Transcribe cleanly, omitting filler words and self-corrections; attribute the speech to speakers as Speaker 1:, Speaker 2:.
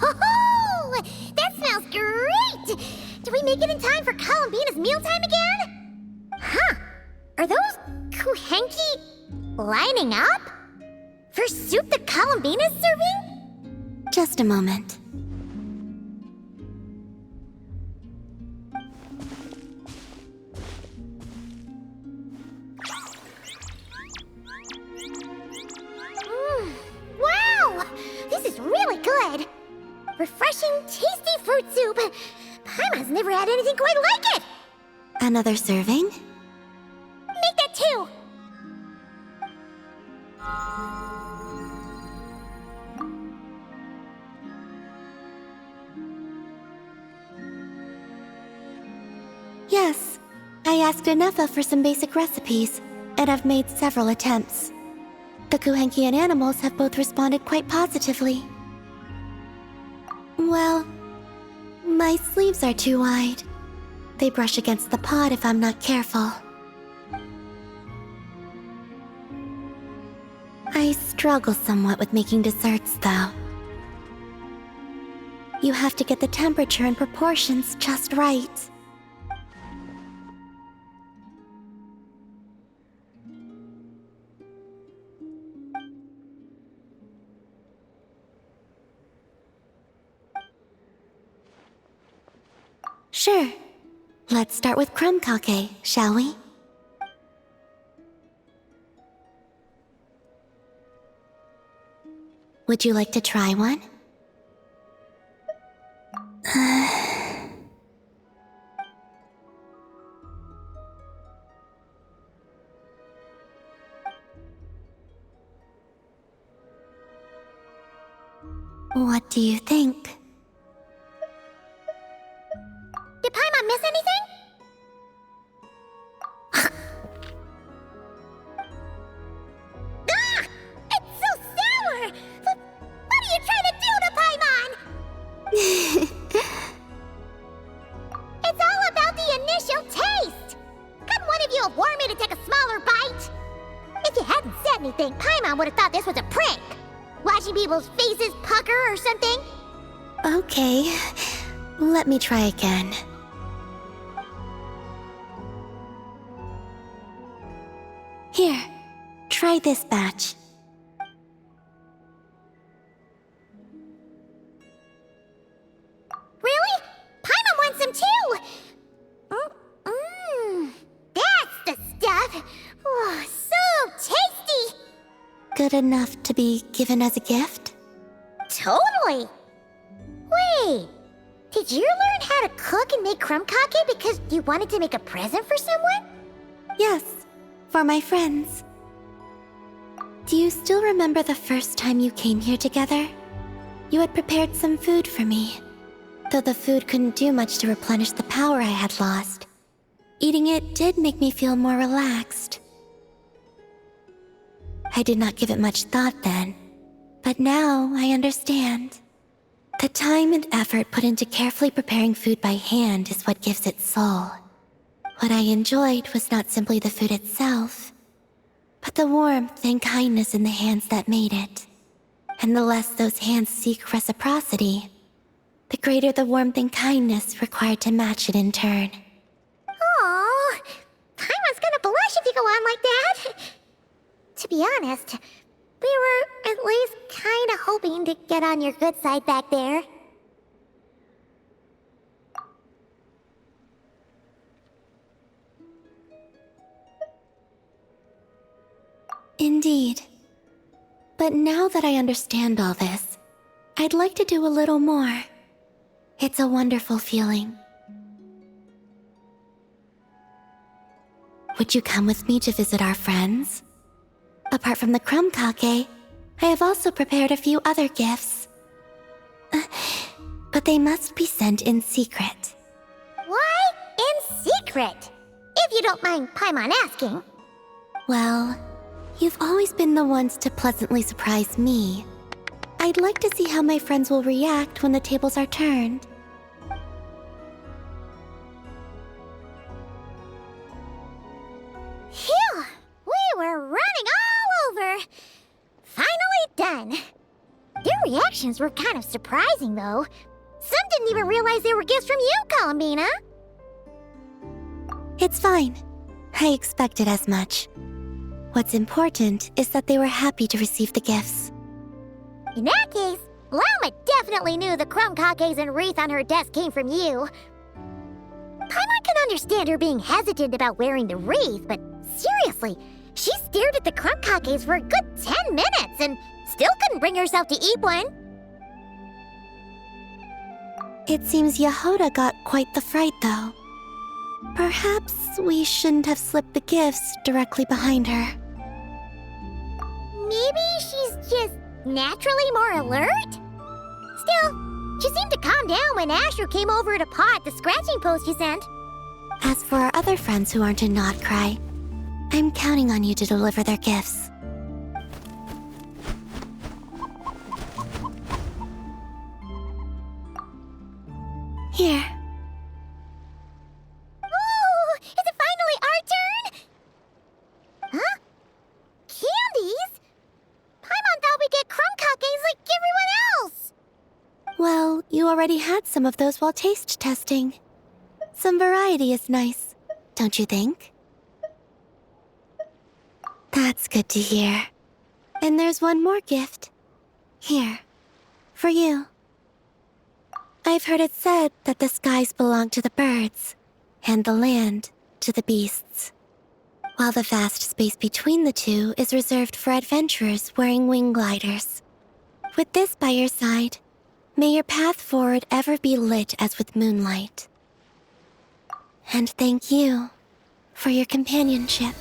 Speaker 1: Ho-ho! That smells great! Do we make it in time for Columbina's mealtime again? Huh. Are those kuhenki lining up? For soup that Columbina's serving?
Speaker 2: Just a moment.
Speaker 1: Wow! This is really good! Refreshing, tasty fruit soup! Paimon's never had anything quite like it!
Speaker 2: Another serving?
Speaker 1: Make that two!
Speaker 2: Yes. I asked Anefa for some basic recipes, and I've made several attempts. The Kuhenkian animals have both responded quite positively. Well, my sleeves are too wide. They brush against the pot if I'm not careful. I struggle somewhat with making desserts, though. You have to get the temperature and proportions just right. Sure. Let's start with crumb kake, shall we? Would you like to try one? What do you think?
Speaker 1: Did Paimon miss anything? Ah! It's so sour! What are you trying to do to Paimon? It's all about the initial taste! Couldn't one of you have warned me to take a smaller bite? If you hadn't said anything, Paimon would have thought this was a prank. Watching people's faces pucker or something.
Speaker 2: Okay. Let me try again. Here, try this batch.
Speaker 1: Really? Paimon wants some too! That's the stuff! Oh, so tasty!
Speaker 2: Good enough to be given as a gift?
Speaker 1: Totally! Wait, did you learn how to cook and make crumb kake because you wanted to make a present for someone?
Speaker 2: Yes, for my friends. Do you still remember the first time you came here together? You had prepared some food for me, though the food couldn't do much to replenish the power I had lost. Eating it did make me feel more relaxed. I did not give it much thought then, but now I understand. The time and effort put into carefully preparing food by hand is what gives it soul. What I enjoyed was not simply the food itself, but the warmth and kindness in the hands that made it. And the less those hands seek reciprocity, the greater the warmth and kindness required to match it in turn.
Speaker 1: Aww, Paimon's gonna blush if you go on like that. To be honest, we were at least kinda hoping to get on your good side back there.
Speaker 2: Indeed. But now that I understand all this, I'd like to do a little more. It's a wonderful feeling. Would you come with me to visit our friends? Apart from the crumb kake, I have also prepared a few other gifts. But they must be sent in secret.
Speaker 1: Why in secret? If you don't mind Paimon asking.
Speaker 2: Well, you've always been the ones to pleasantly surprise me. I'd like to see how my friends will react when the tables are turned.
Speaker 1: Phew! We were running all Finally done. Their reactions were kind of surprising, though. Some didn't even realize they were gifts from you, Columbina.
Speaker 2: It's fine. I expected as much. What's important is that they were happy to receive the gifts.
Speaker 1: In that case, Llama definitely knew the crumb cakes and wreath on her desk came from you. Paimon can understand her being hesitant about wearing the wreath, but seriously, she stared at the crumb cakes for a good 10 minutes and still couldn't bring herself to eat one.
Speaker 2: It seems Yehoda got quite the fright, though. Perhaps we shouldn't have slipped the gifts directly behind her.
Speaker 1: Maybe she's just naturally more alert? Still, she seemed to calm down when Astro came over to paw at the scratching post you sent.
Speaker 2: As for our other friends who aren't a Not Cry, I'm counting on you to deliver their gifts. Here.
Speaker 1: Ooh, is it finally our turn? Huh? Candies? Paimon thought we'd get crumb cakes like everyone else.
Speaker 2: Well, you already had some of those while taste testing. Some variety is nice, don't you think? That's good to hear. And there's one more gift. Here, for you. I've heard it said that the skies belong to the birds, and the land to the beasts, while the vast space between the two is reserved for adventurers wearing wing gliders. With this by your side, may your path forward ever be lit as with moonlight. And thank you for your companionship.